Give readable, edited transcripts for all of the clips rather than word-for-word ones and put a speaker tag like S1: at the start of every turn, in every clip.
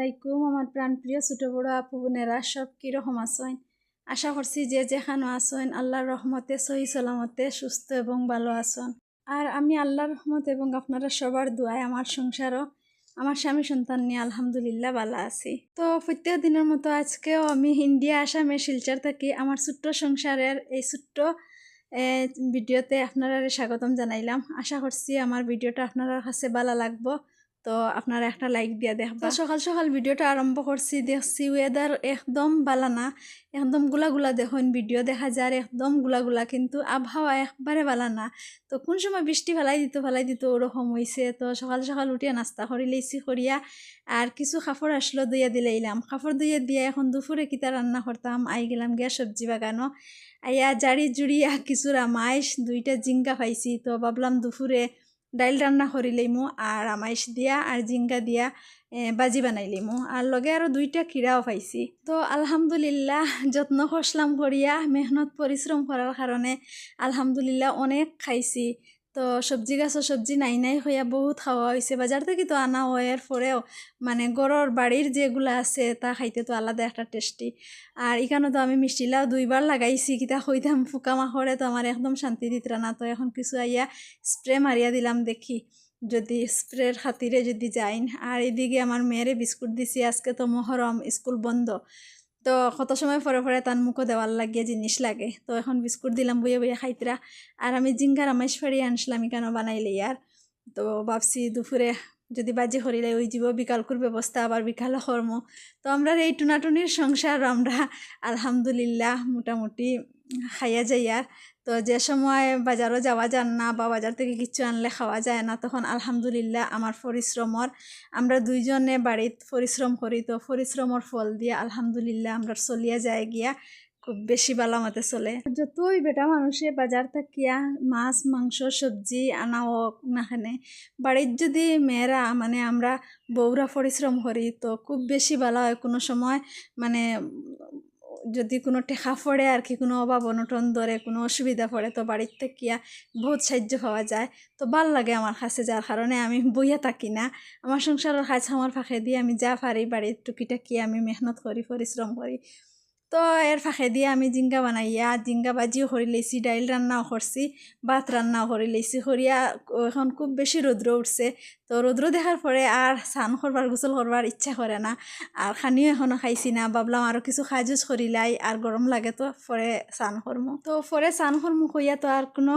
S1: আলাইকুম আমার প্রাণপ্রিয় ছোট বড় আপু বোনেরা সব কীরকম আছেন। আশা করছি যে যেখানে আছেন আল্লাহর রহমতে সহি সালামতে সুস্থ এবং ভালো আছেন। আর আমি আল্লাহর রহমত এবং আপনারা সবার দোয়ায় আমার সংসারও আমার স্বামী সন্তান নিয়ে আলহামদুলিল্লাহ ভালো আছি। তো প্রত্যেক দিনের মতো আজকেও আমি ইন্ডিয়া আসামের শিলচর থাকি আমার ছোট্ট সংসারের এই ছোট্ট ভিডিওতে আপনারা স্বাগতম জানাইলাম। আশা করছি আমার ভিডিওটা আপনার কাছে ভালো লাগবো, তো আপনারা একটা লাইক দিয়া দেখবা। সকাল সকাল ভিডিওটা আরম্ভ করছি, দেখছি ওয়েদার একদম ভালো না, একদম গুলা দেখুন ভিডিও দেখা যায় একদম গুলা, কিন্তু আবহাওয়া একবারে ভালো না। তো কোন সময় বৃষ্টি ফেলাই দিত ওরকম হয়েছে। তো সকাল সকাল উঠিয়া নাস্তা করি লেছি করিয়া আর কিছু কাপড় আসলো ধুইয়া দিলাম, কাপড় ধুইয়া দিয়া এখন দুপুরে কিতা রান্না করতাম আই গেলাম গিয়া সবজি বাগানো। আইয়া জাড়ি জুড়িয়া কিছু রামাইশ দুইটা জিঙ্গা পাইছি, তো ভাবলাম দুপুরে ডাইল রান্না করিলাইমু আর রামাইশ দিয়া আর জিঙ্গা দিয়া বাজি বানাইলিমু আর লগে আরও দুইটা খিরাও পাইছি। তো আলহামদুলিল্লাহ যত্ন করলাম করিয়া মেহনত পরিশ্রম করার কারণে আলহামদুলিল্লাহ অনেক খাইছি। তো সবজি গাছও সবজি নাই হইয়া বহুত খাওয়া হয়েছে, বাজার থেকে তো আনা হওয়ার পরেও মানে গড়র বাড়ির যেগুলো আছে তা খাইতে তো আলাদা একটা টেস্টি। আর এখানে তো আমি মিষ্টিলাও দুইবার লাগাইছি, কিতা হইতাম ফুকা মাখরে তো আমার একদম শান্তি দিতরা না। তো এখন কিছু আইয়া স্প্রে মারিয়া দিলাম, দেখি যদি স্প্রের খাতিরে যদি যাইন। আর এদিকে আমার মেয়েরে বিস্কুট দিছি, আজকে তো মহরম স্কুল বন্ধ, তো কত সময় পরে তার মুখও দেওয়ার লাগিয়ে জিনিস লাগে। তো এখন বিস্কুট দিলাম বইয়ে খাইতরা। আর আমি জিঙ্গার আমেশ ফাড়িয়ে আনছিলাম কেন বানাইলে আর। তো ভাবছি দুপুরে যদি বাজি করিলে ওই যাব বিকালকুর ব্যবস্থা আবার বিকালে কর্ম। তো আমরা এই টুনাটুনির সংসার আমরা আলহামদুলিল্লাহ মোটামুটি খাইয়া যাই। আর তো যে সময় বাজারও যাওয়া যান না বা বাজার থেকে কিছু আনলে খাওয়া যায় না, তখন আলহামদুলিল্লাহ আমার পরিশ্রমর আমরা দুইজনে বাড়িত পরিশ্রম করি, তো পরিশ্রমর ফল দিয়ে আলহামদুলিল্লাহ আমরা চলিয়া যায় গিয়া খুব বেশি ভালো মতে চলে। যতই বেটা মানুষে বাজার থাকিয়া মাছ মাংস সবজি আনা হোক না খানে, বাড়ির যদি মেয়েরা মানে আমরা বউরা পরিশ্রম করি তো খুব বেশি ভালো হয়। কোনো সময় মানে যদি কোনো টেকা পড়ে আর কি, কোনো অভাব অনটন ধরে কোনো অসুবিধা পড়ে তো বাড়ির থাকিয়া বহুত সাহায্য পাওয়া যায়। তো ভাল লাগে আমার কাছে, যার কারণে আমি বইয়া থাকি না, আমার সংসারের কাজ আমার ফাঁকে দিয়ে আমি যা পারি বাড়ির টুকিটাকি আমি মেহনত করি পরিশ্রম করি। তো এর ফাঁকে দিয়ে আমি জিঙ্গা বানাইয়া জিঙ্গা বাজিও করি লেছি, ডাইল রান্নাও করছি, ভাত রান্নাও করি লেছি করিয়া। এখন খুব বেশি রৌদ্র উঠছে, তো রৌদ্র দেখার পরে আর স্নান করবার গোসল করবার ইচ্ছা করে না। আর খানিও এখনও খাইছি না, ভাবলাম আরও কিছু খাজুজ করিলাই আর গরম লাগে তো পরে স্নান করমু। তো পরে স্নান করমু কইয়া তো আর কোনো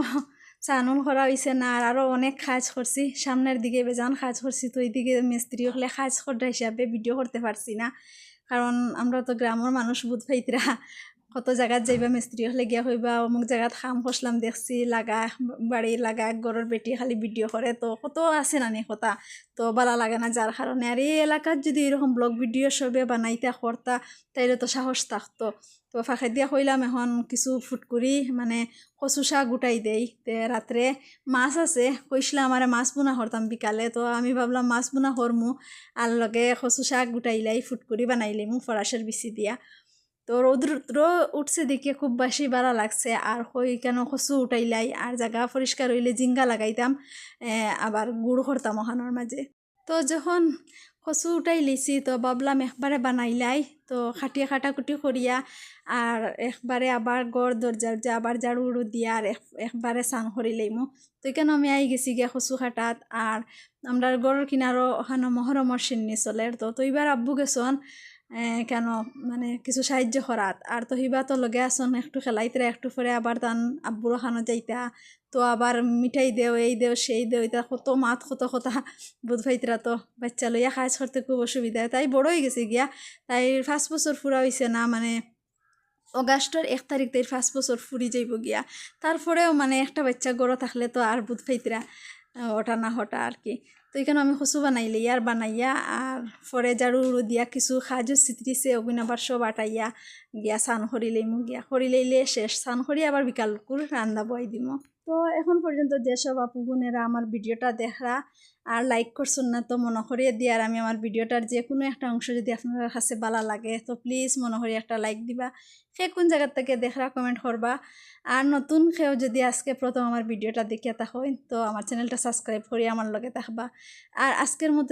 S1: স্নান করা হয়েছে না। আর আরও অনেক কাজ করছি, সামনের দিকে বেজান কাজ করছি। তো এইদিকে মিস্ত্রি হলে কাজ করা হিসাবে ভিডিও করতে পারছি না, কারণ আমরা তো গ্রামের মানুষ বুধ ফাইতরা কত জায়গাত যাইবা মিস্ত্রি হলে গিয়া হইবা অমুক জায়গাত খাম ফসলাম দেখছি লাগা বাড়ি লাগা গরুর বেটি খালি ভিডিও করে, তো কত আছে নানি কথা, তো ভালো লাগে না। যার কারণে আর এই এলাকার যদি এরকম ব্লগ ভিডিও সবে বানাইতা করতা তাইলে তো সাহস থাকতো। তো ফাঁকে দিয়া কইলাম এখন কিছু ফুটকুরি মানে কচু শাক গুটাই দেই। তে রাত্রে মাছ আছে, কইসলাম আমার মাছ বোনা করতাম বিকালে, তো আমি ভাবলাম মাছ বোনা করমু আর লগে কচু শাক গুটাইলাই ফুটকুরি বানাইলিমু ফরাসের বিচি দিয়া। তো রৌদ্র উঠছে দেখে খুব বেশি ভালো লাগছে। আর কই কেন কচু উঠাইলাই আর জায়গা পরিষ্কার হইলে জিঙ্গা লাগাইতাম, আবার গুড় করতাম ওখানোর মাঝে। তো যখন কচু উঠাই লিছি তো ভাবলাম একবারে বানাইলাই, তো খাটিয়া কাটাকুটি করিয়া আর একবারে আবার গড় দরজা আবার ঝাড়ু উড়ু দিয়া আর একবারে স্নান করিলাইমু। তো কেন আমি আই গেছি গিয়া কচু কাটাত। আর আমরা গড়ের কিনারও ওখানে মহরমর সিন্নি চলে, তো এবার আব্বু গেছন কেন মানে কিছু সাহায্য করাত। আর তো হিবা তো লগে আসন একটু খেলাইতে একটু পরে আবার তান আব্বুর খানো যাইতা, তো আবার মিঠাই দেও এই দেও সেই দেও, এটা কত মাত কত কথা বুধ ভাইতরা। তো বাচ্চা লইয়া কাজ করতে খুব অসুবিধা, তাই বড় হয়ে গেছে গিয়া, তাই 5 বছর ফুরা হয়েছে না, মানে অগাস্টের 1 তারিখ তাই 5 বছর ফুরি যাইব গিয়া। তারপরেও মানে একটা বাচ্চা গড় থাকলে তো আর বুধ ভাইতরা ওটা না হটা আর কি। তো এখানে আমি কচু বানাইলে আর বানাইয়া আর পরে ঝাড়ু উড়ু দিয়া কিছু খাজু চিত্রিছে ওগুন আবার সব আটাইয়া গিয়া স্নান করিলেইমু গিয়া করিলেইলে শেষ স্নান করি আবার বিকালকুর রান্না বই দিমু। তো এখন পর্যন্ত যেসব আপু বোনেরা আমার ভিডিওটা দেখরা আর লাইক করছেন না, তো মনে করিয়ে দিয়ে আর আমি আমার ভিডিওটার যে কোনো একটা অংশ যদি আপনার কাছে ভালো লাগে তো প্লিজ মনে করি একটা লাইক দিবা। সে কোন জায়গার থেকে দেখরা কমেন্ট করবা। আর নতুন কেউ যদি আজকে প্রথম আমার ভিডিওটা দেখিয়া তা হয় তো আমার চ্যানেলটা সাবস্ক্রাইব করি আমার লগে থাকবা। আর আজকের মতো